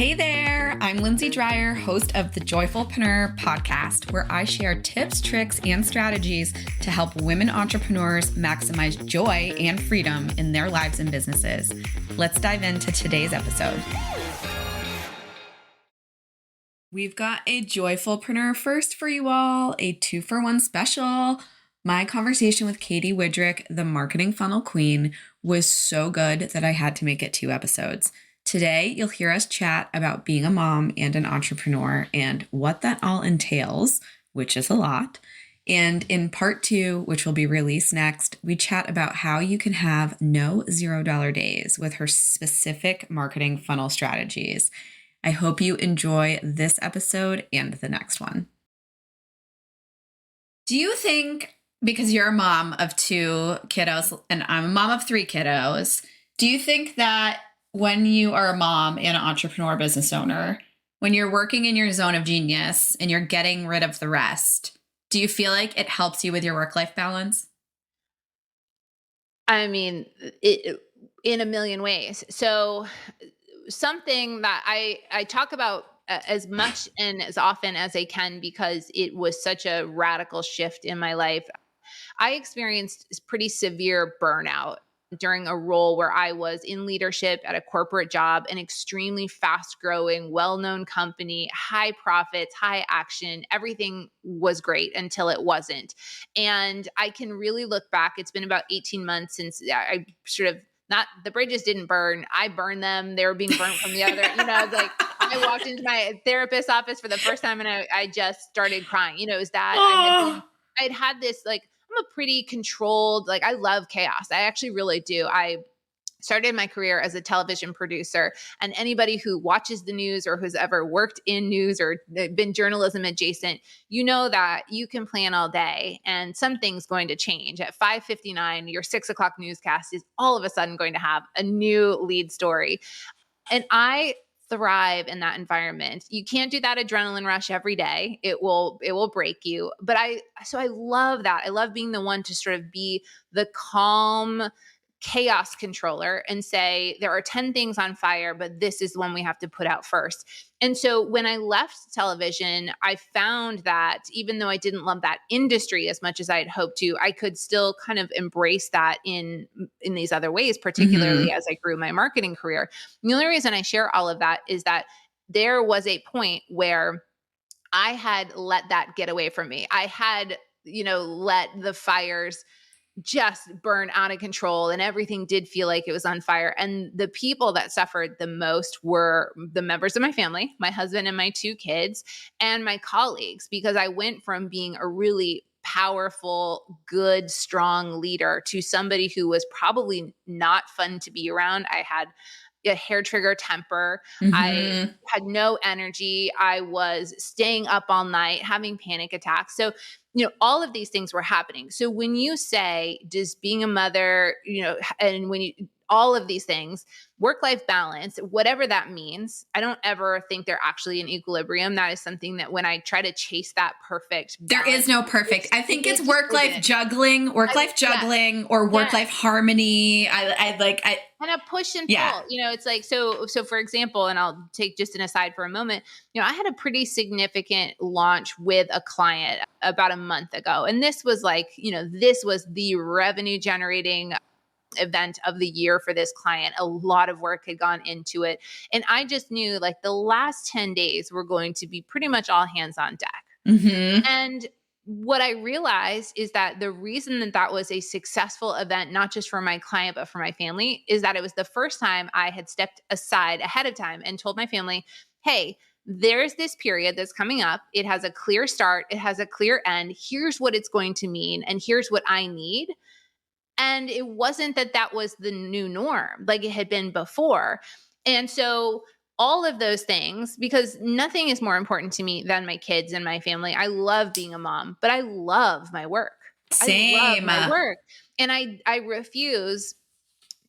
Hey there, I'm Lindsay Dreyer, host of the Joyfulpreneur podcast, where I share tips, tricks, and strategies to help women entrepreneurs maximize joy and freedom in their lives and businesses. Let's dive into today's episode. We've got a Joyfulpreneur first for you all, a 2-for-1 special. My conversation with Katy Widrick, the marketing funnel queen, was so good that I had to make it 2 episodes. Today, you'll hear us chat about being a mom and an entrepreneur and what that all entails, which is a lot. And in part 2, which will be released next, we chat about how you can have no $0 days with her specific marketing funnel strategies. I hope you enjoy this episode and the next one. Do you think, because you're a mom of 2 kiddos and I'm a mom of 3 kiddos, do you think that when you are a mom and an entrepreneur business owner, when you're working in your zone of genius and you're getting rid of the rest, do you feel like it helps you with your work-life balance? I mean, in a million ways. So something that I talk about as much and as often as I can because it was such a radical shift in my life. I experienced pretty severe burnout during a role where I was in leadership at a corporate job, an extremely fast-growing, well-known company, high profits, high action. Everything was great until it wasn't. And I can really look back. It's been about 18 months since I sort of not the bridges didn't burn. I burned them. They were being burnt from the other, like I walked into my therapist's office for the first time and I just started crying. It was that I'd had this I'm a pretty controlled, I love chaos. I actually really do. I started my career as a television producer, and anybody who watches the news or who's ever worked in news or been journalism adjacent, you know that you can plan all day and something's going to change. At 5:59, your 6:00 newscast is all of a sudden going to have a new lead story. And I thrive in that environment. You can't do that adrenaline rush every day. It will break you. But I love that. I love being the one to sort of be the calm chaos controller and say, there are 10 things on fire, but this is the one we have to put out first. And so when I left television, I found that even though I didn't love that industry as much as I had hoped to, I could still kind of embrace that in these other ways, particularly as I grew my marketing career. The only reason I share all of that is that there was a point where I had let that get away from me. I had, let the fires just burn out of control and everything did feel like it was on fire. And the people that suffered the most were the members of my family, my husband and my 2 kids, and my colleagues, because I went from being a really powerful, good, strong leader to somebody who was probably not fun to be around. I had a hair trigger temper. I had no energy. I was staying up all night, having panic attacks. So, all of these things were happening. So when you say, does being a mother, and when you, all of these things, work-life balance, whatever that means, I don't ever think they're actually in equilibrium. That is something that when I try to chase that perfect balance, there is no perfect. I think it's work-life juggling, or work-life harmony. And a push and pull, it's like, so for example, and I'll take just an aside for a moment, I had a pretty significant launch with a client about a month ago. And this was this was the revenue generating event of the year for this client. A lot of work had gone into it. And I just knew the last 10 days were going to be pretty much all hands on deck. And what I realized is that the reason that was a successful event, not just for my client, but for my family, is that it was the first time I had stepped aside ahead of time and told my family, hey, there's this period that's coming up. It has a clear start. It has a clear end. Here's what it's going to mean. And here's what I need. And it wasn't that was the new norm like it had been before. And so all of those things, because nothing is more important to me than my kids and my family. I love being a mom, but I love my work. Same. I love my work. And I refuse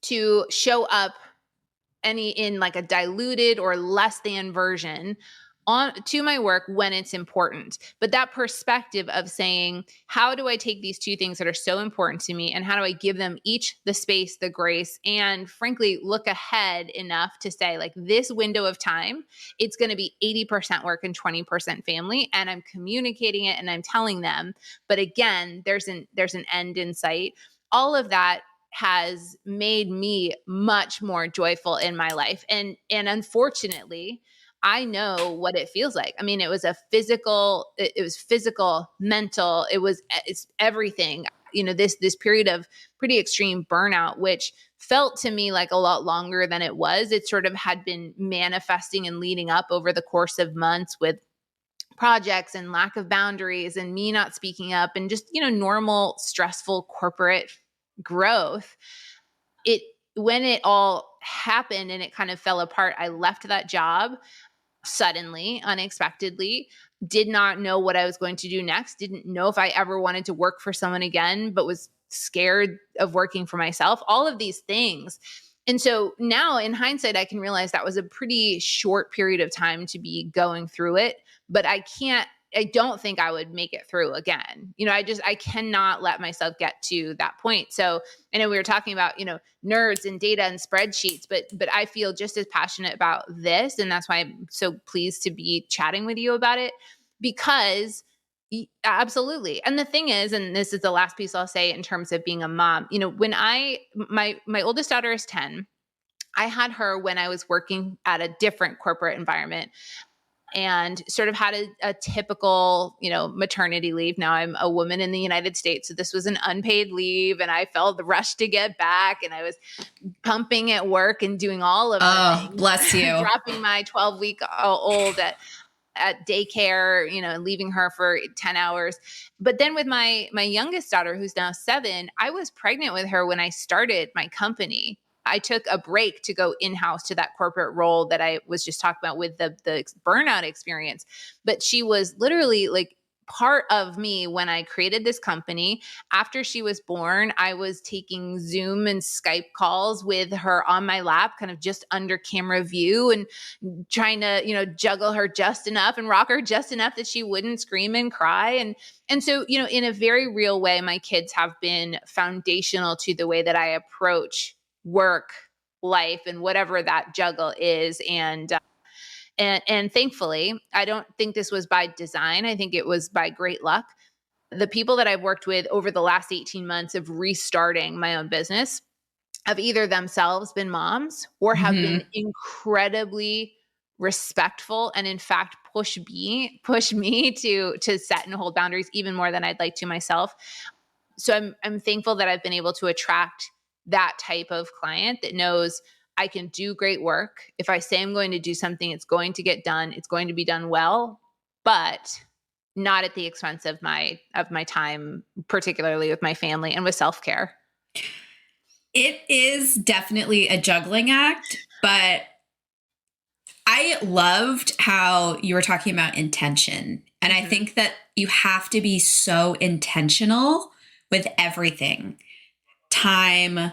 to show up in a diluted or less than version on to my work when it's important. But that perspective of saying, how do I take these two things that are so important to me and how do I give them each the space, the grace, and frankly, look ahead enough to say, like, this window of time, it's going to be 80% work and 20% family. And I'm communicating it and I'm telling them. But again, there's an end in sight. All of that has made me much more joyful in my life. And unfortunately, I know what it feels like. I mean, it was physical, mental, it's everything. This period of pretty extreme burnout, which felt to me like a lot longer than it was. It sort of had been manifesting and leading up over the course of months with projects and lack of boundaries and me not speaking up and just, normal, stressful corporate growth. When it all happened and it kind of fell apart, I left that job suddenly, unexpectedly, did not know what I was going to do next, didn't know if I ever wanted to work for someone again, but was scared of working for myself, all of these things. And so now in hindsight, I can realize that was a pretty short period of time to be going through it, but I don't think I would make it through again. I cannot let myself get to that point. So I know we were talking about, nerds and data and spreadsheets, but I feel just as passionate about this. And that's why I'm so pleased to be chatting with you about it, because absolutely. And the thing is, and this is the last piece I'll say in terms of being a mom, when my oldest daughter is 10, I had her when I was working at a different corporate environment and sort of had a typical, maternity leave. Now I'm a woman in the United States, so this was an unpaid leave, and I felt the rush to get back, and I was pumping at work and doing all of the things. Bless you. Dropping my 12-week-old at daycare, and leaving her for 10 hours. But then with my youngest daughter, who's now 7, I was pregnant with her when I started my company. I took a break to go in-house to that corporate role that I was just talking about with the burnout experience. But she was literally like part of me when I created this company. After she was born, I was taking Zoom and Skype calls with her on my lap, kind of just under camera view, and trying to, juggle her just enough and rock her just enough that she wouldn't scream and cry. And so, in a very real way, my kids have been foundational to the way that I approach work, life, and whatever that juggle is. And thankfully, I don't think this was by design. I think it was by great luck. The people that I've worked with over the last 18 months of restarting my own business have either themselves been moms or have been incredibly respectful and in fact push me to set and hold boundaries even more than I'd like to myself. So I'm thankful that I've been able to attract that type of client that knows I can do great work. If I say I'm going to do something, it's going to get done. It's going to be done well, but not at the expense of my time, particularly with my family and with self-care. It is definitely a juggling act, but I loved how you were talking about intention. And I think that you have to be so intentional with everything. Time,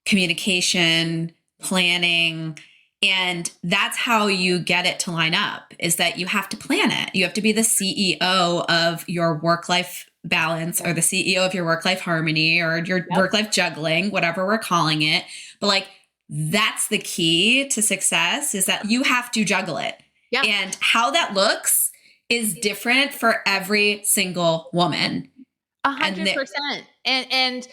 communication, planning. And that's how you get it to line up, is that you have to plan it. You have to be the CEO of your work-life balance, or the CEO of your work-life harmony, or your work-life juggling, whatever we're calling it. But like, that's the key to success, is that you have to juggle it. Yeah. And how that looks is different for every single woman. 100%. And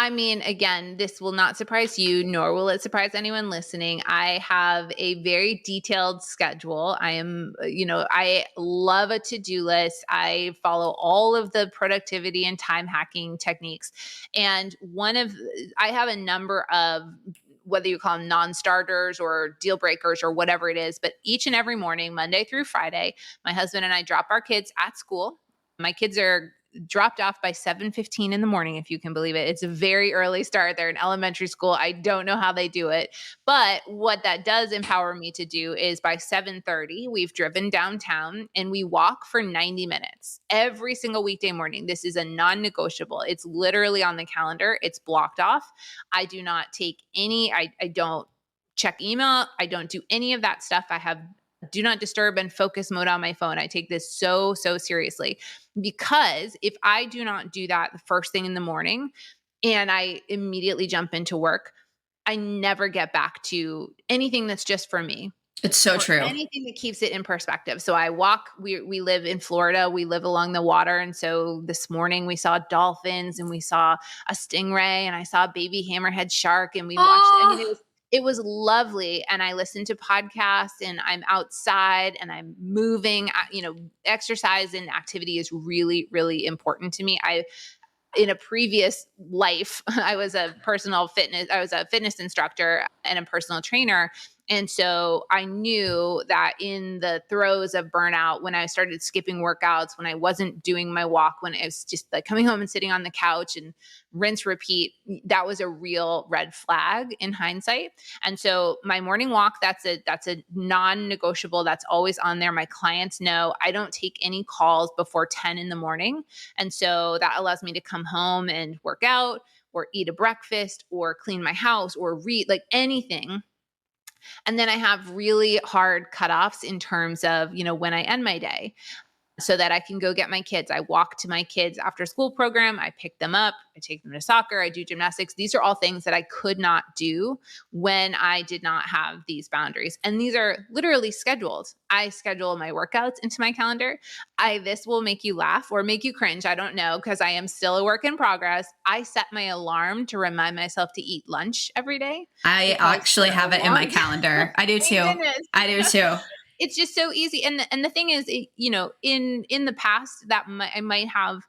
I mean, again, this will not surprise you, nor will it surprise anyone listening. I have a very detailed schedule. I love a to-do list. I follow all of the productivity and time hacking techniques. And I have a number of, whether you call them non-starters or deal breakers or whatever it is, but each and every morning, Monday through Friday, my husband and I drop our kids at school. My kids are dropped off by 7:15 in the morning, if you can believe it. It's a very early start. They're in elementary school. I don't know how they do it. But what that does empower me to do is by 7:30, we've driven downtown and we walk for 90 minutes every single weekday morning. This is a non-negotiable. It's literally on the calendar. It's blocked off. I do not take I don't check email. I don't do any of that stuff. I have do not disturb and focus mode on my phone. I take this so, so seriously, because if I do not do that the first thing in the morning and I immediately jump into work, I never get back to anything that's just for me. It's so Or true. anything that keeps it in perspective. So I walk, we live in Florida, we live along the water. And so this morning we saw dolphins and we saw a stingray and I saw a baby hammerhead shark and we watched, I mean, Oh, it was lovely. And I listened to podcasts and I'm outside and I'm moving, exercise and activity is really, really important to me. In a previous life, I was a fitness instructor and a personal trainer. And so I knew that in the throes of burnout, when I started skipping workouts, when I wasn't doing my walk, when I was just like coming home and sitting on the couch and rinse, repeat, that was a real red flag in hindsight. And so my morning walk, that's a non-negotiable. That's always on there. My clients know I don't take any calls before 10 in the morning. And so that allows me to come home and work out or eat a breakfast or clean my house or read, like anything. And then I have really hard cutoffs in terms of, when I end my day so that I can go get my kids. I walk to my kids after school program. I pick them up. I take them to soccer. I do gymnastics. These are all things that I could not do when I did not have these boundaries. And these are literally scheduled. I schedule my workouts into my calendar. This will make you laugh or make you cringe. I don't know, because I am still a work in progress. I set my alarm to remind myself to eat lunch every day. I actually have it in my calendar. I do too. I do too. It's just so easy. And the thing is, in the past I might have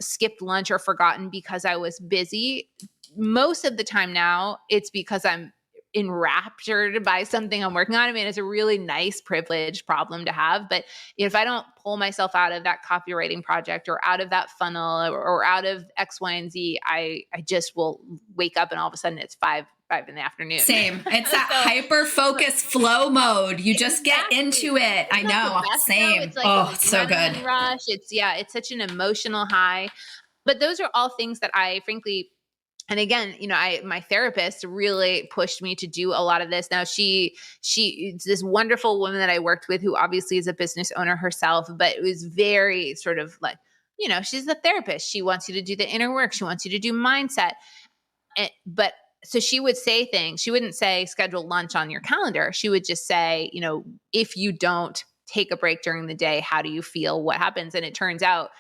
skipped lunch or forgotten because I was busy. Most of the time now, it's because I'm enraptured by something I'm working on. I mean, it's a really nice privileged problem to have. But if I don't pull myself out of that copywriting project or out of that funnel or out of X, Y, and Z, I just will wake up and all of a sudden it's five in the afternoon. Same. It's that hyper focus flow mode. You just get into it. I know. Same. It's like it's so good. Rush. It's such an emotional high. But those are all things that I frankly, and again, my therapist really pushed me to do a lot of this. Now she's this wonderful woman that I worked with who obviously is a business owner herself, but it was very sort of like, she's a therapist. She wants you to do the inner work. She wants you to do mindset. But so she would say things. She wouldn't say schedule lunch on your calendar. She would just say, if you don't take a break during the day, how do you feel? What happens? And it turns out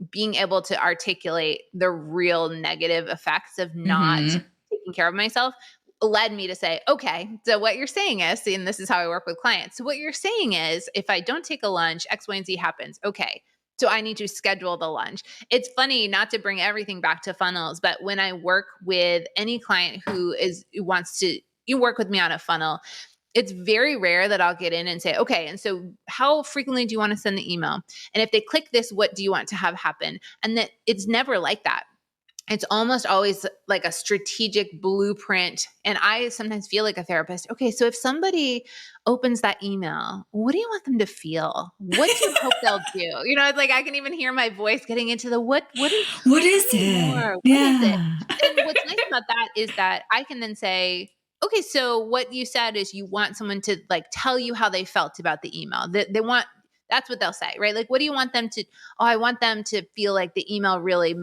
being able to articulate the real negative effects of not taking care of myself led me to say, okay, so what you're saying is, and this is how I work with clients. So what you're saying is, if I don't take a lunch, X, Y, and Z happens. Okay. So I need to schedule the lunch. It's funny, not to bring everything back to funnels, but when I work with any client who wants to work with me on a funnel, it's very rare that I'll get in and say, okay, and so how frequently do you want to send the email? And if they click this, what do you want to have happen? And that it's never like that. It's almost always like a strategic blueprint. And I sometimes feel like a therapist. Okay, so if somebody opens that email, what do you want them to feel? What do you hope they'll do? It's like I can even hear my voice getting into the what is it? What is it? And what's nice about that is that I can then say, okay, so what you said is you want someone to like tell you how they felt about the email. That's what they'll say, right? Like, what do you want them to, I want them to feel like the email really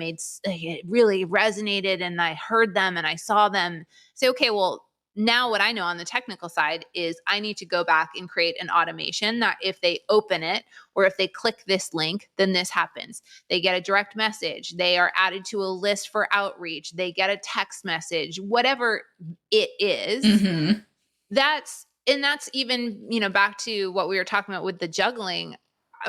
it really resonated and I heard them and I saw them. Say, okay, well, now what I know on the technical side is I need to go back and create an automation that if they open it or if they click this link, then this happens. They get a direct message. They are added to a list for outreach. They get a text message, whatever it is. That's even, back to what we were talking about with the juggling.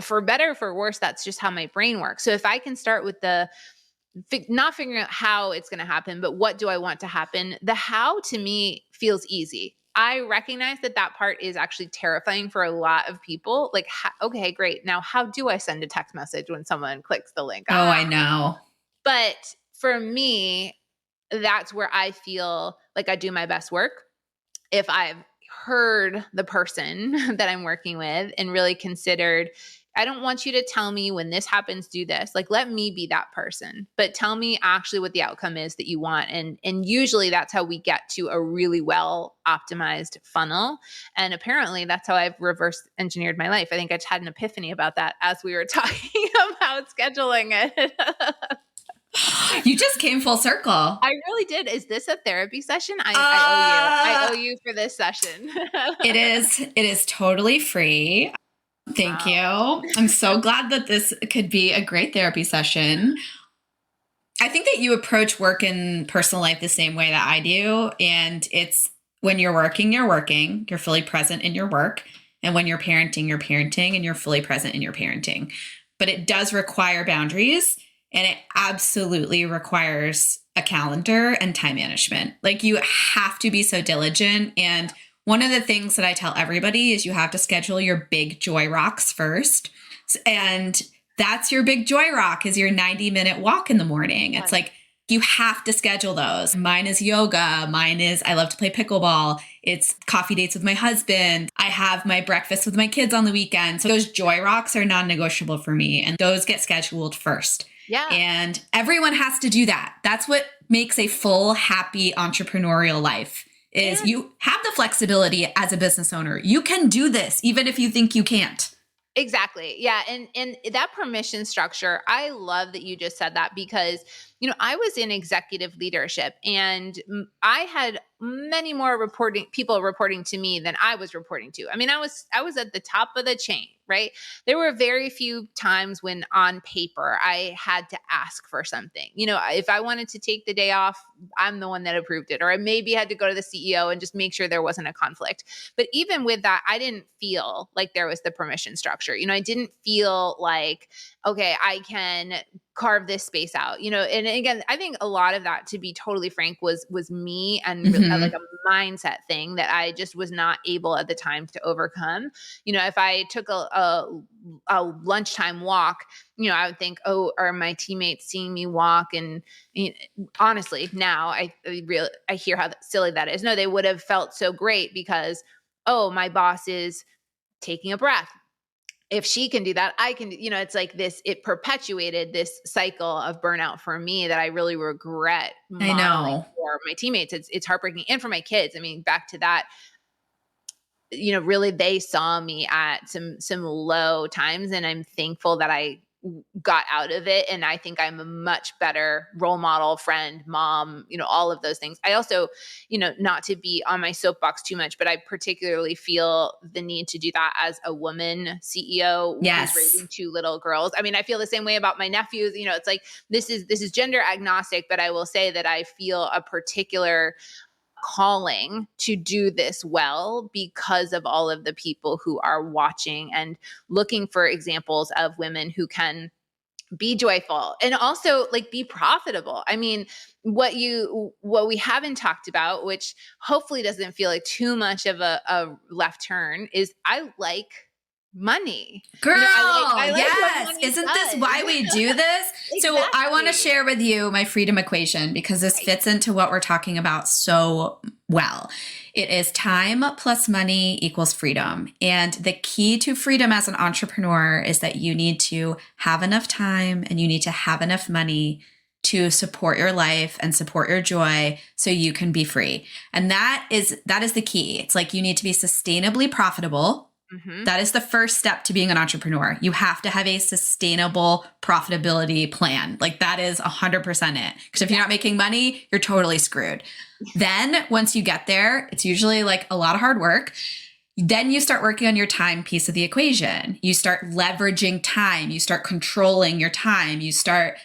For better or for worse, that's just how my brain works. So if I can start with not figuring out how it's going to happen, but what do I want to happen? The how to me feels easy. I recognize that part is actually terrifying for a lot of people. Like, okay, great. Now, how do I send a text message when someone clicks the link? I know. But for me, that's where I feel like I do my best work. If I've heard the person that I'm working with and really considered, I don't want you to tell me when this happens, do this. Like, let me be that person, but tell me actually what the outcome is that you want. And usually that's how we get to a really well optimized funnel. And apparently that's how I've reverse engineered my life. I think I just had an epiphany about that as we were talking about scheduling it. You just came full circle. I really did. Is this a therapy session? I owe you for this session. It is totally free. Thank you. I'm so glad that this could be a great therapy session. I think that you approach work and personal life the same way that I do. And it's when you're working, you're fully present in your work. And when you're parenting, and you're fully present in your parenting. But it does require boundaries, and it absolutely requires a calendar and time management. Like, you have to be so diligent. And one of the things that I tell everybody is you have to schedule your big joy rocks first. And that's your big joy rock, is your 90-minute walk in the morning. It's like, you have to schedule those. Mine is yoga. Mine is, I love to play pickleball. It's coffee dates with my husband. I have my breakfast with my kids on the weekend. So those joy rocks are non-negotiable for me. And those get scheduled first. Yeah. And everyone has to do that. That's what makes a full, happy entrepreneurial life, is you have the flexibility as a business owner. You can do this even if you think you can't. Exactly. Yeah. And that permission structure, I love that you just said that, because, I was in executive leadership, and I had many more people reporting to me than I was reporting to. I mean, I was at the top of the chain, right? There were very few times when on paper I had to ask for something. If I wanted to take the day off, I'm the one that approved it, or I maybe had to go to the CEO and just make sure there wasn't a conflict. But even with that, I didn't feel like there was the permission structure. I didn't feel like, okay, I can carve this space out, and again, I think a lot of that, to be totally frank, was me, and like a mindset thing that I just was not able at the time to overcome. If I took a lunchtime walk, I would think, oh, are my teammates seeing me walk? And honestly, now I hear how silly that is. No, they would have felt so great because, oh, my boss is taking a breath. If she can do that, I can, it's like this, it perpetuated this cycle of burnout for me that I really regret modeling for my teammates. It's heartbreaking. And for my kids. I mean, back to that, really they saw me at some low times, and I'm thankful that I got out of it. And I think I'm a much better role model, friend, mom, all of those things. I also, not to be on my soapbox too much, but I particularly feel the need to do that as a woman CEO who's raising two little girls. I mean, I feel the same way about my nephews. It's like, this is gender agnostic, but I will say that I feel a particular calling to do this well because of all of the people who are watching and looking for examples of women who can be joyful and also like be profitable. I mean, what we haven't talked about, which hopefully doesn't feel like too much of a left turn, is I like money. Girl, I like yes. Isn't this why we do this? Exactly. So I want to share with you my freedom equation, because this fits into what we're talking about so well. It is time plus money equals freedom. And the key to freedom as an entrepreneur is that you need to have enough time and you need to have enough money to support your life and support your joy so you can be free. And that is the key. It's like you need to be sustainably profitable. Mm-hmm. That is the first step to being an entrepreneur. You have to have a sustainable profitability plan. Like that is 100% it. Because if you're not making money, you're totally screwed. Then once you get there, it's usually like a lot of hard work. Then you start working on your time piece of the equation. You start leveraging time. You start controlling your time. You start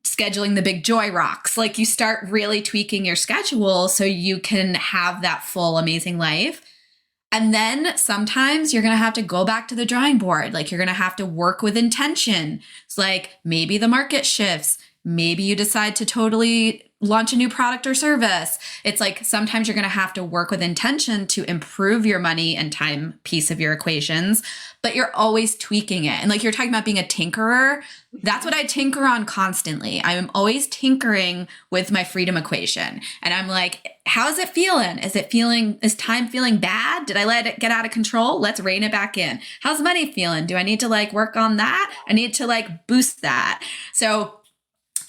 scheduling the big joy rocks. Like you start really tweaking your schedule so you can have that full amazing life. And then sometimes you're going to have to go back to the drawing board. Like you're going to have to work with intention. It's like maybe the market shifts. Maybe you decide to totally launch a new product or service. It's like sometimes you're going to have to work with intention to improve your money and time piece of your equations, but you're always tweaking it. And like you're talking about being a tinkerer, that's what I tinker on constantly. I'm always tinkering with my freedom equation. And I'm like, how's it feeling? Is time feeling bad? Did I let it get out of control? Let's rein it back in. How's money feeling? Do I need to like work on that? I need to like boost that. So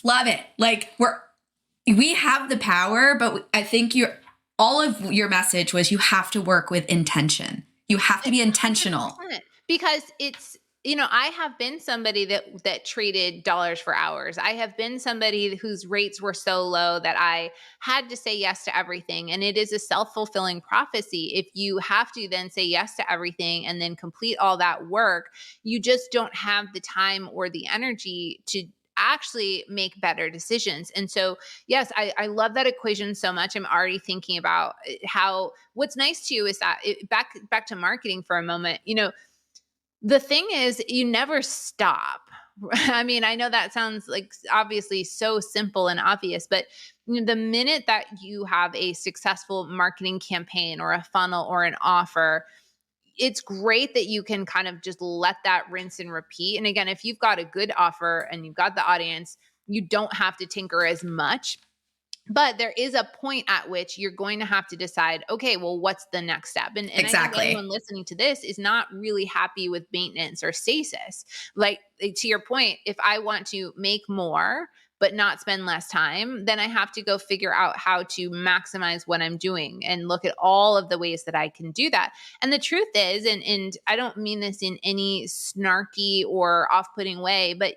love it. Like we have the power, but I think all of your message was you have to work with intention. You have to be intentional. 100%. Because it's, I have been somebody that traded dollars for hours. I have been somebody whose rates were so low that I had to say yes to everything. And it is a self-fulfilling prophecy. If you have to then say yes to everything and then complete all that work, you just don't have the time or the energy to actually make better decisions. And so, yes, I love that equation so much. I'm already thinking about how what's nice too is that back to marketing for a moment, the thing is you never stop. I mean, I know that sounds like obviously so simple and obvious, but the minute that you have a successful marketing campaign or a funnel or an offer, it's great that you can kind of just let that rinse and repeat. And again, if you've got a good offer and you've got the audience, you don't have to tinker as much. But there is a point at which you're going to have to decide, okay, well, what's the next step? And Exactly. I think anyone listening to this is not really happy with maintenance or stasis. Like to your point, if I want to make more, but not spend less time, then I have to go figure out how to maximize what I'm doing and look at all of the ways that I can do that. And the truth is, and I don't mean this in any snarky or off-putting way, but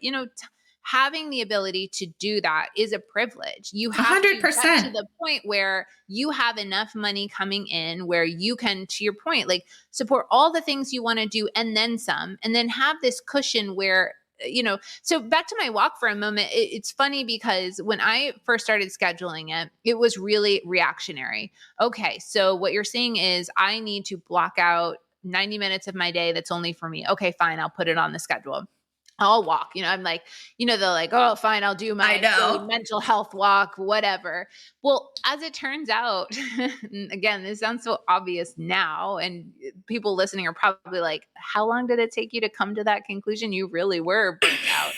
having the ability to do that is a privilege. You have 100%. to get to the point where you have enough money coming in where you can, to your point, like support all the things you want to do and then some, and then have this cushion where so back to my walk for a moment. It's funny because when I first started scheduling it, it was really reactionary. Okay, so what you're saying is I need to block out 90 minutes of my day that's only for me. Okay, fine, I'll put it on the schedule. I'll walk. I'm like, they're like, oh, fine, I'll do my mental health walk, whatever. Well, as it turns out, again, this sounds so obvious now, and people listening are probably like, how long did it take you to come to that conclusion? You really were burnt out.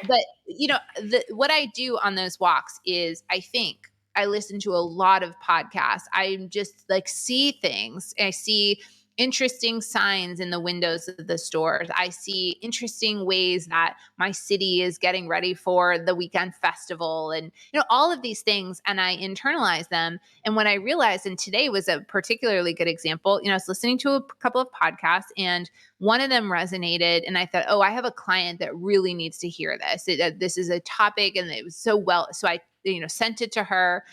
But what I do on those walks is I listen to a lot of podcasts. I just like see things. I see interesting signs in the windows of the stores. I see interesting ways that my city is getting ready for the weekend festival and, all of these things. And I internalize them. And when I realized, and today was a particularly good example, I was listening to a couple of podcasts and one of them resonated. And I thought, oh, I have a client that really needs to hear this. This is a topic and it was so well. So I, sent it to her,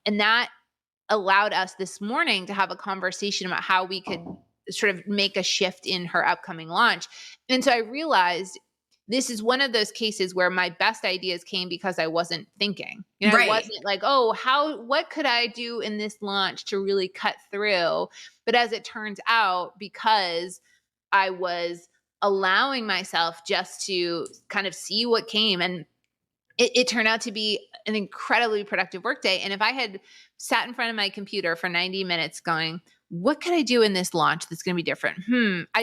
and that allowed us this morning to have a conversation about how we could sort of make a shift in her upcoming launch. And so I realized this is one of those cases where my best ideas came because I wasn't thinking. Right. I wasn't like, oh, what could I do in this launch to really cut through? But as it turns out, because I was allowing myself just to kind of see what came, and it turned out to be an incredibly productive workday. And if I had sat in front of my computer for 90 minutes going, what could I do in this launch that's going to be different?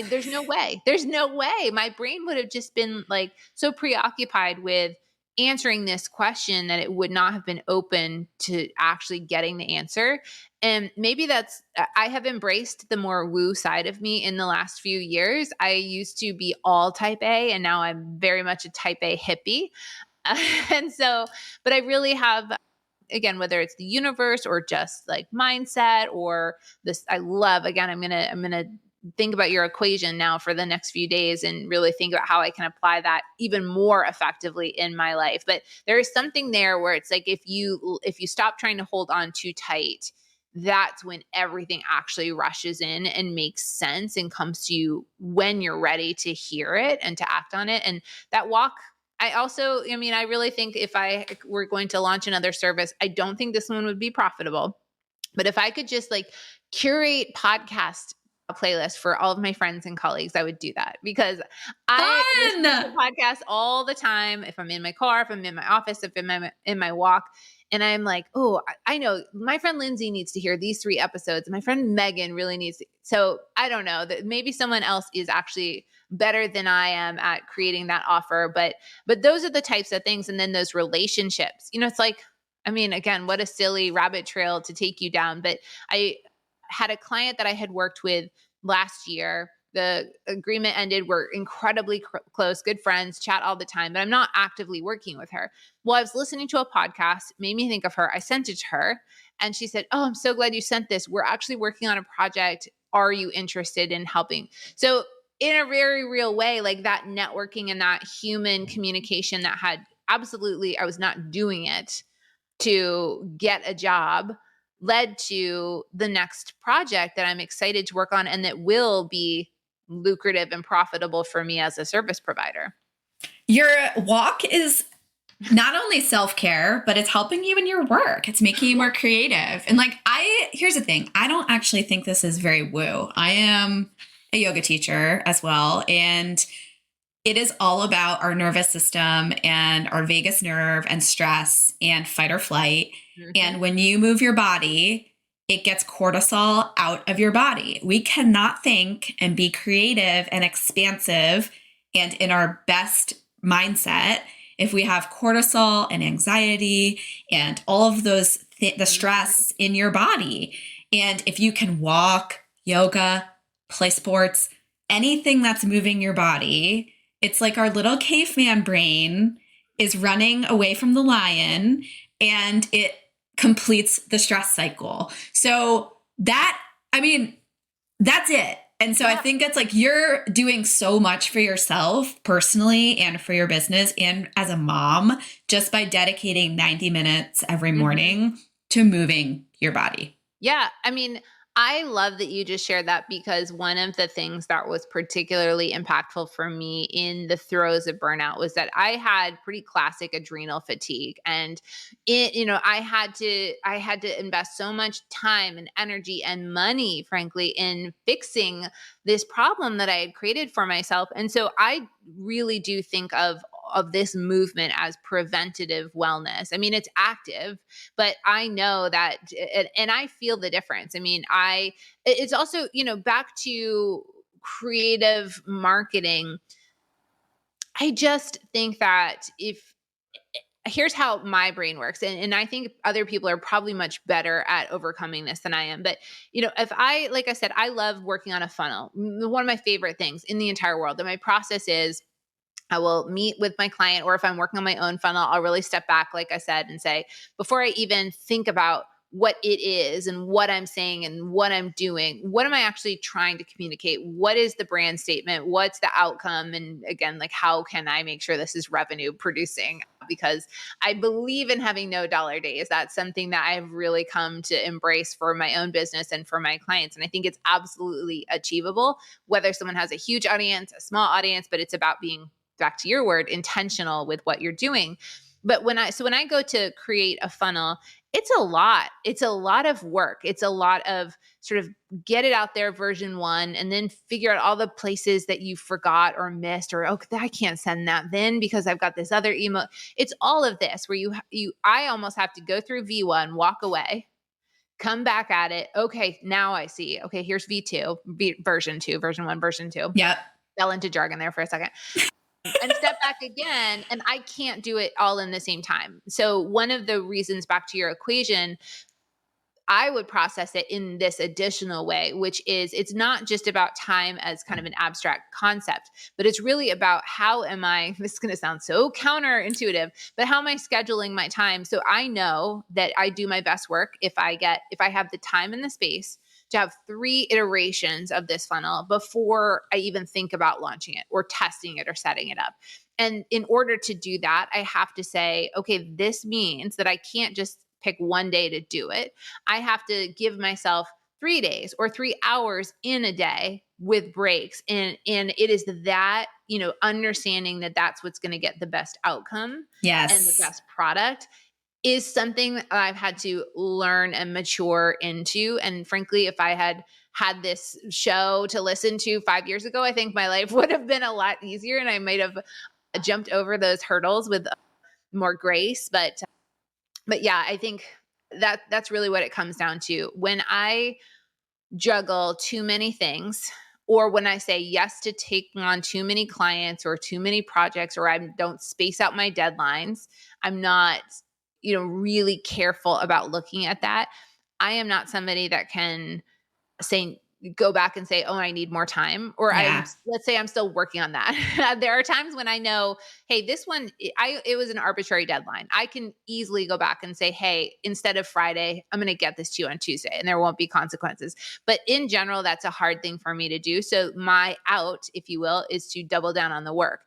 There's no way. There's no way. My brain would have just been like so preoccupied with answering this question that it would not have been open to actually getting the answer. And maybe I have embraced the more woo side of me in the last few years. I used to be all type A, and now I'm very much a type A hippie. And so, but I really have, again, whether it's the universe or just like mindset or this, I'm going to think about your equation now for the next few days and really think about how I can apply that even more effectively in my life. But there is something there where it's like, if you stop trying to hold on too tight, that's when everything actually rushes in and makes sense and comes to you when you're ready to hear it and to act on it. And that walk, I really think if I were going to launch another service, I don't think this one would be profitable. But if I could just like curate podcast a playlist for all of my friends and colleagues, I would do that because I listen to Fun. podcasts all the time. If I'm in my car, if I'm in my office, if I'm in my walk, and I'm like, oh, I know my friend Lindsay needs to hear these 3 episodes. My friend Megan really needs to. So I don't know that maybe someone else is actually better than I am at creating that offer. But those are the types of things. And then those relationships, it's like, I mean, again, what a silly rabbit trail to take you down. But I had a client that I had worked with last year. The agreement ended. We're incredibly close, good friends, chat all the time, but I'm not actively working with her. Well, I was listening to a podcast, made me think of her. I sent it to her and she said, oh, I'm so glad you sent this. We're actually working on a project. Are you interested in helping? So in a very real way, like that networking and that human communication that had absolutely, I was not doing it to get a job, led to the next project that I'm excited to work on and that will be lucrative and profitable for me as a service provider. Your walk is not only self-care, but it's helping you in your work. It's making you more creative. And here's the thing. I don't actually think this is very woo. I am a yoga teacher as well. And it is all about our nervous system and our vagus nerve and stress and fight or flight. Mm-hmm. And when you move your body, it gets cortisol out of your body. We cannot think and be creative and expansive and in our best mindset if we have cortisol and anxiety and all of those, the stress in your body. And if you can walk, yoga, play sports, anything that's moving your body, it's like our little caveman brain is running away from the lion and it completes the stress cycle. So that's it. And so I think it's like you're doing so much for yourself personally and for your business and as a mom, just by dedicating 90 minutes every morning to moving your body. Yeah. I mean, I love that you just shared that because one of the things that was particularly impactful for me in the throes of burnout was that I had pretty classic adrenal fatigue. And I had to invest so much time and energy and money, frankly, in fixing this problem that I had created for myself. And so I really do think of this movement as preventative wellness. I mean, it's active, but I know that, and I feel the difference. I mean, it's also, back to creative marketing. I just think that here's how my brain works. And I think other people are probably much better at overcoming this than I am. But, like I said, I love working on a funnel. One of my favorite things in the entire world. And my process is I will meet with my client, or if I'm working on my own funnel, I'll really step back, like I said, and say, before I even think about what it is and what I'm saying and what I'm doing, what am I actually trying to communicate? What is the brand statement? What's the outcome? And again, like, how can I make sure this is revenue producing? Because I believe in having no dollar days. That's something that I've really come to embrace for my own business and for my clients. And I think it's absolutely achievable, whether someone has a huge audience, a small audience, but it's about being, back to your word, intentional with what you're doing. But when I go to create a funnel, it's a lot. It's a lot of work. It's a lot of sort of get it out there, version 1, and then figure out all the places that you forgot or missed, or, oh, I can't send that then because I've got this other email. It's all of this where I almost have to go through V1, walk away, come back at it. Okay, now I see. Okay, here's V2, version 2, version 1, version 2. Yep. Fell into jargon there for a second. And step back again, and I can't do it all in the same time. So one of the reasons, back to your equation, I would process it in this additional way, which is it's not just about time as kind of an abstract concept, but it's really about how am I, this is going to sound so counterintuitive, but how am I scheduling my time? So I know that I do my best work if I have the time and the space to have 3 iterations of this funnel before I even think about launching it or testing it or setting it up. And in order to do that, I have to say, okay, this means that I can't just pick one day to do it. I have to give myself 3 days or 3 hours in a day with breaks. And it is that, understanding that that's what's going to get the best outcome. Yes. And the best product is something that I've had to learn and mature into. And frankly, if I had had this show to listen to 5 years ago, I think my life would have been a lot easier and I might have jumped over those hurdles with more grace. But yeah, I think that's really what it comes down to. When I juggle too many things, or when I say yes to taking on too many clients or too many projects, or I don't space out my deadlines, I'm not, really careful about looking at that. I am not somebody that can say go back and say, "Oh, I need more time," or Yeah. let's say I'm still working on that. There are times when I know, hey, this one it was an arbitrary deadline. I can easily go back and say, "Hey, instead of Friday, I'm going to get this to you on Tuesday," and there won't be consequences. But in general, that's a hard thing for me to do. So my out, if you will, is to double down on the work.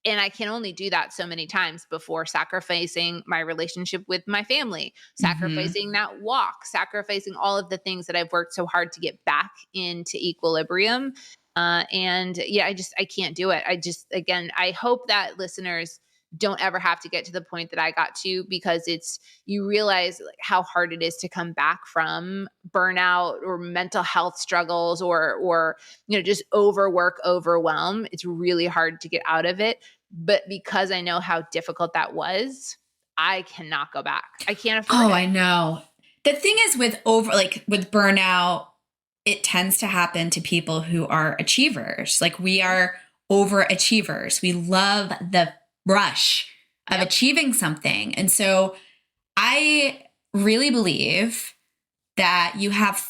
And I can only do that so many times before sacrificing my relationship with my family, Mm-hmm. sacrificing that walk, sacrificing all of the things that I've worked so hard to get back into equilibrium. And yeah, I can't do it. Again, I hope that listeners don't ever have to get to the point that I got to, because you realize like how hard it is to come back from burnout or mental health struggles or just overwork, overwhelm. It's really hard to get out of it. But because I know how difficult that was, I cannot go back. I can't afford Oh, it. I know. The thing is with burnout, it tends to happen to people who are achievers. Like we are overachievers. We love the rush of Yep. achieving something. And so I really believe that you have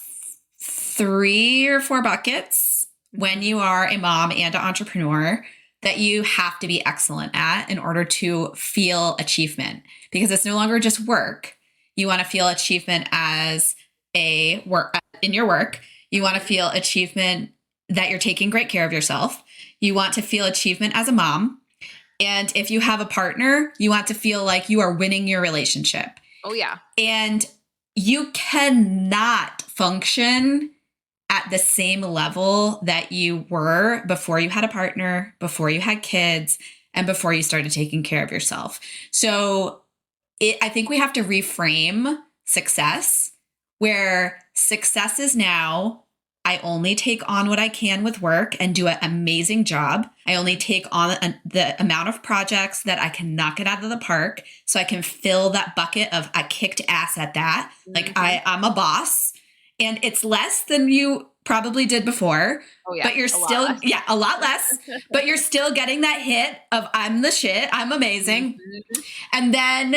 3 or 4 buckets when Mhm. you are a mom and an entrepreneur that you have to be excellent at in order to feel achievement, because it's no longer just work. You want to feel achievement as a work in your work. You want to feel achievement that you're taking great care of yourself. You want to feel achievement as a mom. And if you have a partner, you want to feel like you are winning your relationship. Oh yeah. And you cannot function at the same level that you were before you had a partner, before you had kids, and before you started taking care of yourself. So I think we have to reframe success, where success is now, I only take on what I can with work and do an amazing job. I only take on the amount of projects that I can knock it out of the park, so I can fill that bucket of I kicked ass at that. Like Mhm. I'm a boss, and it's less than you probably did before, Oh yeah. but you're A lot still, less. yeah, a lot less, but you're still getting that hit of I'm the shit, I'm amazing. Mhm. And then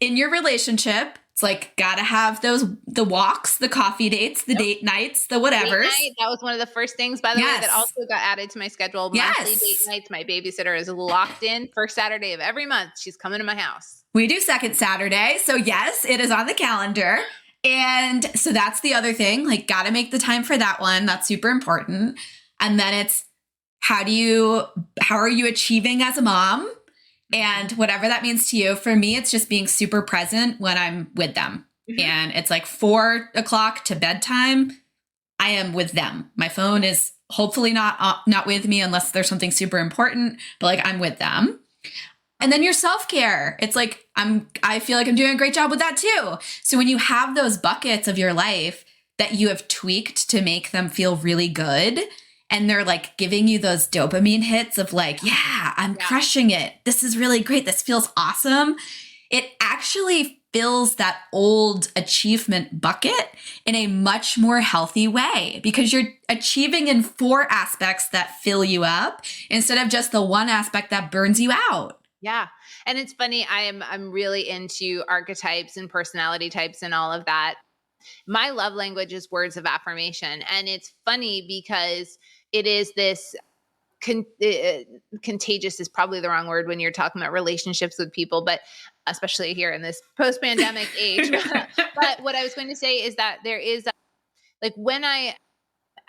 in your relationship, it's like gotta have the walks, the coffee dates, the Yep. date nights, the Date whatevers. night, that was one of the first things, by the way, that Yes. also got added to my schedule. Monthly date Yes. nights. My babysitter is locked in. First Saturday of every month, she's coming to my house. We do second Saturday. So yes, it is on the calendar. And so that's the other thing. Like gotta make the time for that one. That's super important. And then it's how are you achieving as a mom? And Mhm. whatever that means to you. For me, it's just being super present when I'm with them. Mhm. And it's like 4 o'clock to bedtime. I am with them. My phone is hopefully not with me unless there's something super important, but like I'm with them. And then your self-care. It's like I feel like I'm doing a great job with that too. So when you have those buckets of your life that you have tweaked to make them feel really good, and they're like giving you those dopamine hits of like, yeah, I'm Yeah. crushing it. This is really great. This feels awesome. It actually fills that old achievement bucket in a much more healthy way, because you're achieving in 4 aspects that fill you up instead of just the one aspect that burns you out. Yeah. And it's funny, I'm really into archetypes and personality types and all of that. My love language is words of affirmation. And it's funny because it is this contagious is probably the wrong word when you're talking about relationships with people, but especially here in this post-pandemic age. But what I was going to say is that there is like when I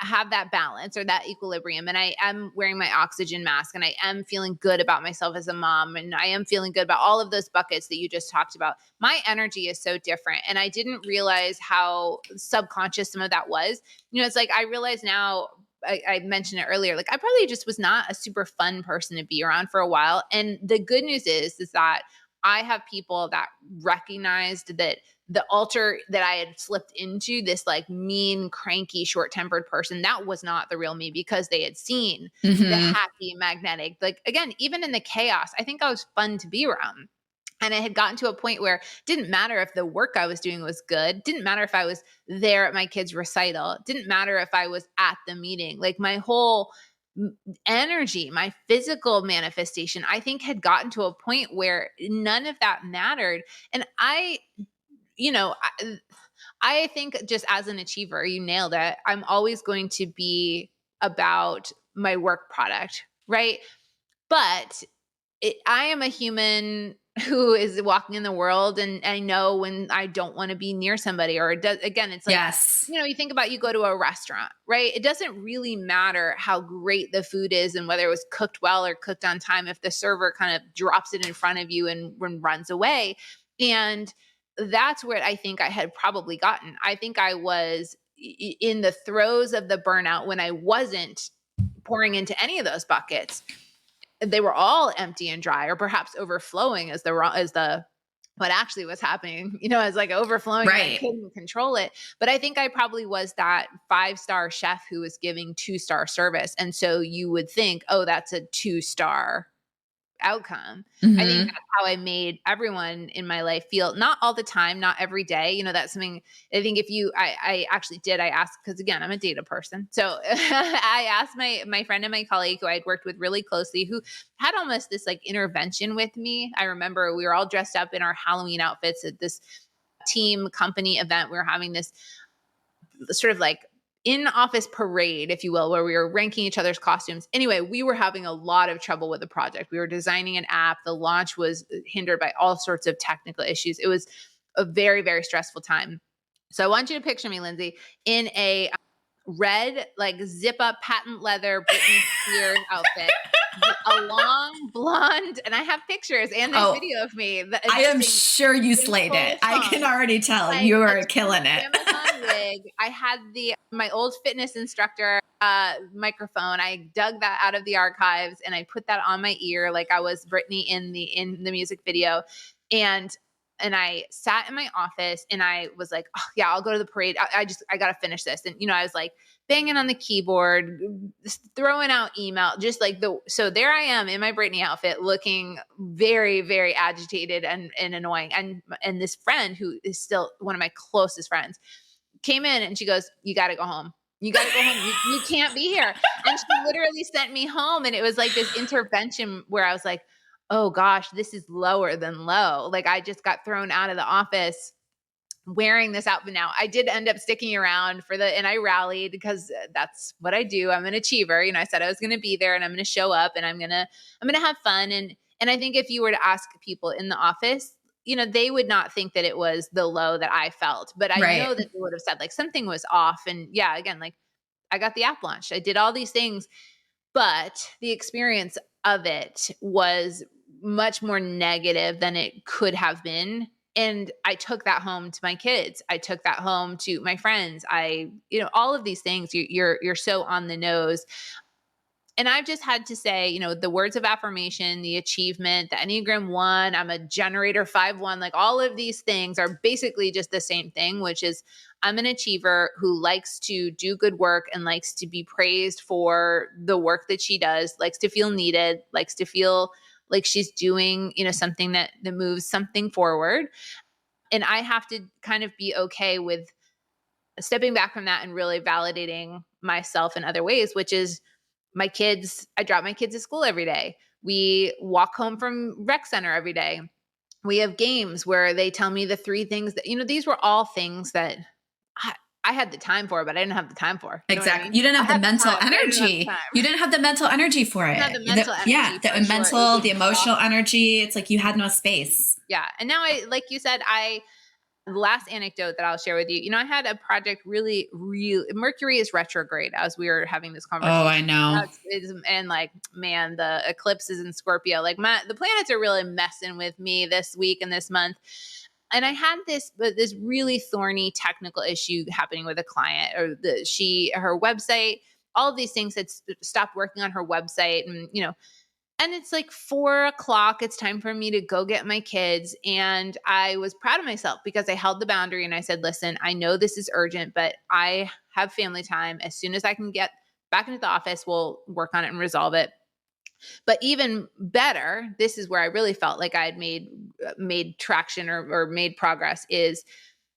have that balance or that equilibrium and I am wearing my oxygen mask and I am feeling good about myself as a mom and I am feeling good about all of those buckets that you just talked about, my energy is so different. And I didn't realize how subconscious some of that was. It's like I realize now, I mentioned it earlier, like I probably just was not a super fun person to be around for a while. And the good news is that I have people that recognized that the altar that I had slipped into, this like mean, cranky, short-tempered person, that was not the real me, because they had seen the Mm-hmm. happy, magnetic, like, again, even in the chaos, I think I was fun to be around. And it had gotten to a point where it didn't matter if the work I was doing was good, didn't matter if I was there at my kid's recital, didn't matter if I was at the meeting. Like my whole energy, my physical manifestation, I think had gotten to a point where none of that mattered. And you know, I think just as an achiever, you nailed it. I'm always going to be about my work product, right? But I am a human who is walking in the world, and I know when I don't want to be near somebody, or it does, again, it's like, Yes. you think about, you go to a restaurant, right? It doesn't really matter how great the food is and whether it was cooked well or cooked on time if the server kind of drops it in front of you and runs away. And that's where I think I had probably gotten. I think I was in the throes of the burnout when I wasn't pouring into any of those buckets. They were all empty and dry, or perhaps overflowing as the what actually was happening, as like overflowing, and I Right. couldn't control it. But I think I probably was that 5-star chef who was giving 2-star service. And so you would think, oh, that's a 2-star outcome. I think Mm-hmm. that's how I made everyone in my life feel. Not all the time, not every day. That's something I think I actually did. I asked, because again, I'm a data person. So I asked my friend and my colleague who I'd worked with really closely, who had almost this like intervention with me. I remember we were all dressed up in our Halloween outfits at this team company event. We were having this sort of like in-office parade, if you will, where we were ranking each other's costumes. Anyway, we were having a lot of trouble with the project. We were designing an app. The launch was hindered by all sorts of technical issues. It was a very, very stressful time. So I want you to picture me, Lindsay, in a red, like zip up patent leather Britney Spears outfit, a long blonde, and I have pictures and there's video of me. I am sure you slayed it. I can already tell like you a were killing it. Amazon wig. I had my old fitness instructor microphone. I dug that out of the archives and I put that on my ear like I was Britney in the music video. And I sat in my office and I was like, oh, yeah, I'll go to the parade. I got to finish this. And, I was like banging on the keyboard, throwing out email, just like so there I am in my Britney outfit looking very, very agitated and annoying. And this friend who is still one of my closest friends came in and she goes, you got to go home. You got to go home. You can't be here. And she literally sent me home. And it was like this intervention where I was like, oh gosh, this is lower than low. Like I just got thrown out of the office wearing this outfit. Now I did end up sticking around and I rallied because that's what I do. I'm an achiever. I said I was going to be there and I'm going to show up and I'm going to have fun. And I think if you were to ask people in the office, they would not think that it was the low that I felt, but I know that they would have said like something was off. And yeah, again, like I got the app launched. I did all these things, but the experience of it was much more negative than it could have been. And I took that home to my kids. I took that home to my friends. All of these things, you're so on the nose. And I've just had to say, the words of affirmation, the achievement, the Enneagram 1, I'm a generator 5-1, like all of these things are basically just the same thing, which is I'm an achiever who likes to do good work and likes to be praised for the work that she does, likes to feel needed, likes to feel like she's doing, something that moves something forward. And I have to kind of be okay with stepping back from that and really validating myself in other ways, which is I drop my kids at school every day. We walk home from rec center every day. We have games where they tell me the 3 things that, these were all things that I had the time for, but I didn't have the time for. Exactly. You didn't have the mental energy. You didn't have the mental energy for it. The mental energy. Yeah. The mental, the emotional energy. It's like you had no space. Yeah. And now like you said, the last anecdote that I'll share with you, I had a project really, Mercury is retrograde as we were having this conversation. Oh, I know. And like, man, the eclipse is in Scorpio. Like the planets are really messing with me this week and this month. And I had this really thorny technical issue happening with a client, or her website, all of these things had stopped working on her website. And, And it's like 4 o'clock. It's time for me to go get my kids. And I was proud of myself because I held the boundary and I said, listen, I know this is urgent, but I have family time. As soon as I can get back into the office, we'll work on it and resolve it. But even better, this is where I really felt like I had made traction or made progress, is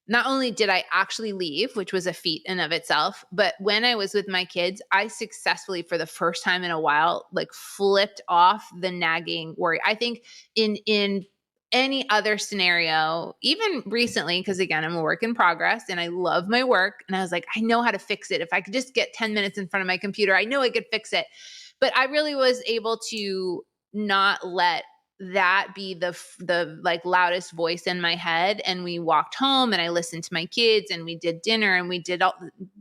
not only did I actually leave, which was a feat in of itself, but when I was with my kids, I successfully, for the first time in a while, like flipped off the nagging worry. I think in any other scenario, even recently, because again, I'm a work in progress and I love my work. And I was like, I know how to fix it. If I could just get 10 minutes in front of my computer, I know I could fix it. But I really was able to not let that be the like loudest voice in my head. And we walked home and I listened to my kids and we did dinner and we did all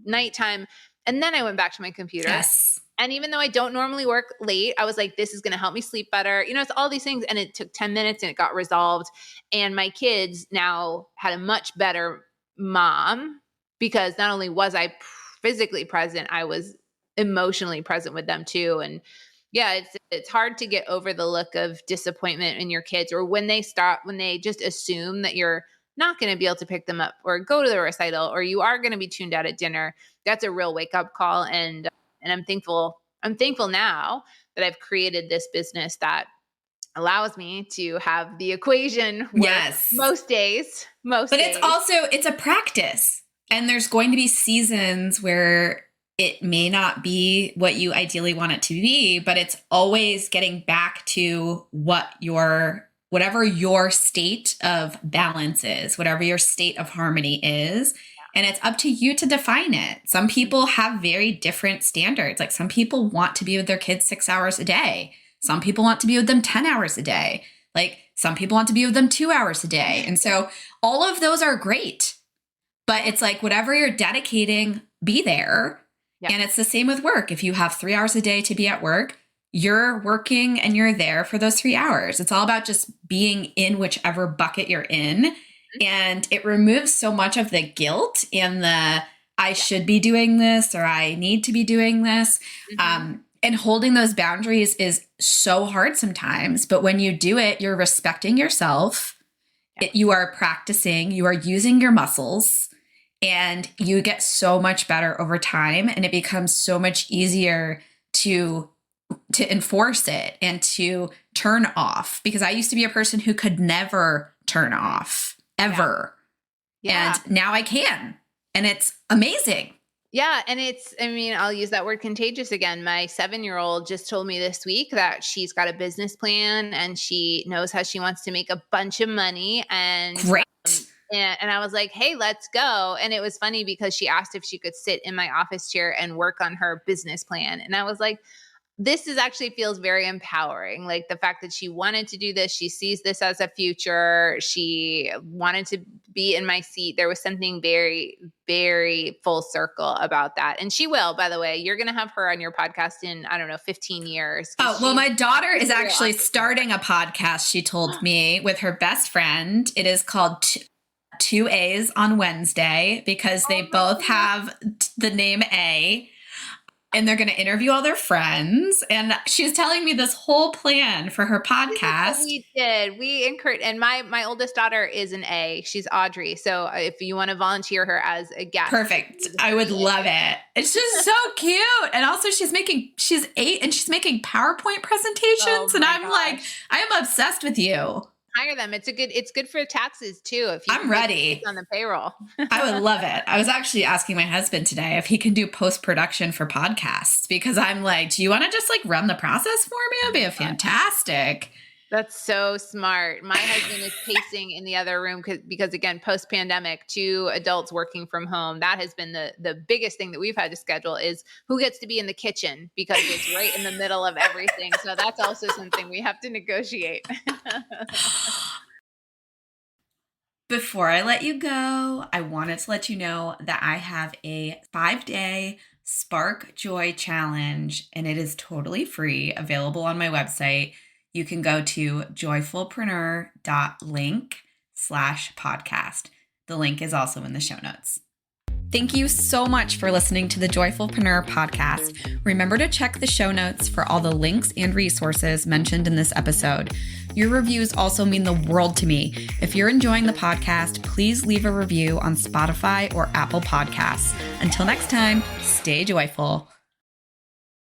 nighttime. And then I went back to my computer. Yes. And even though I don't normally work late, I was like, this is going to help me sleep better. You know, it's all these things. And it took 10 minutes and it got resolved. And my kids now had a much better mom because not only was I physically present, I was emotionally present with them too. And yeah, it's hard to get over the look of disappointment in your kids, or when they just assume that you're not going to be able to pick them up or go to the recital, or you are going to be tuned out at dinner. That's a real wake up call. And I'm thankful now that I've created this business that allows me to have the equation work Yes. most days. But it's a practice. And there's going to be seasons where it may not be what you ideally want it to be, but it's always getting back to whatever your state of balance is, whatever your state of harmony is. And it's up to you to define it. Some people have very different standards. Like some people want to be with their kids 6 hours a day. Some people want to be with them 10 hours a day. Like some people want to be with them 2 hours a day. And so all of those are great, but it's like whatever you're dedicating, be there. Yep. And it's the same with work. If you have 3 hours a day to be at work, you're working and you're there for those 3 hours. It's all about just being in whichever bucket you're in. And it removes so much of the guilt and the, I should be doing this or I need to be doing this. Mm-hmm. And holding those boundaries is so hard sometimes. But when you do it, you're respecting yourself. You are practicing, you are using your muscles. And you get so much better over time, and it becomes so much easier to enforce it and to turn off. Because I used to be a person who could never turn off, ever. Yeah. And now I can. And it's amazing. Yeah. And I'll use that word contagious again. My 7-year-old just told me this week that she's got a business plan and she knows how she wants to make a bunch of money. And great. And I was like, hey, let's go. And it was funny because she asked if she could sit in my office chair and work on her business plan. And I was like, this actually feels very empowering. Like the fact that she wanted to do this, she sees this as a future. She wanted to be in my seat. There was something very, very full circle about that. And she will, by the way, you're going to have her on your podcast in, 15 years. Oh, well, my daughter is actually starting a podcast, she told me, with her best friend. It is called Two A's on Wednesday because they both have the name A, and they're going to interview all their friends. And she's telling me this whole plan for her podcast. We did. We encouraged, and my oldest daughter is an A. She's Audrey. So if you want to volunteer her as a guest. Perfect. I would love it. It's just so cute. And also she's 8 and she's making PowerPoint presentations. And I'm like, I am obsessed with you. Hire them. It's good for taxes too. If you I'm ready on the payroll. I would love it. I was actually asking my husband today if he can do post-production for podcasts because I'm like, do you want to just like run the process for me? It'd be fantastic. That's so smart. My husband is pacing in the other room because again, post-pandemic, 2 adults working from home. That has been the biggest thing that we've had to schedule is who gets to be in the kitchen because it's right in the middle of everything. So that's also something we have to negotiate. Before I let you go, I wanted to let you know that I have a 5-day Spark Joy Challenge, and it is totally free, available on my website. You can go to joyfulpreneur.link/podcast. The link is also in the show notes. Thank you so much for listening to the Joyfulpreneur podcast. Remember to check the show notes for all the links and resources mentioned in this episode. Your reviews also mean the world to me. If you're enjoying the podcast, please leave a review on Spotify or Apple Podcasts. Until next time, stay joyful.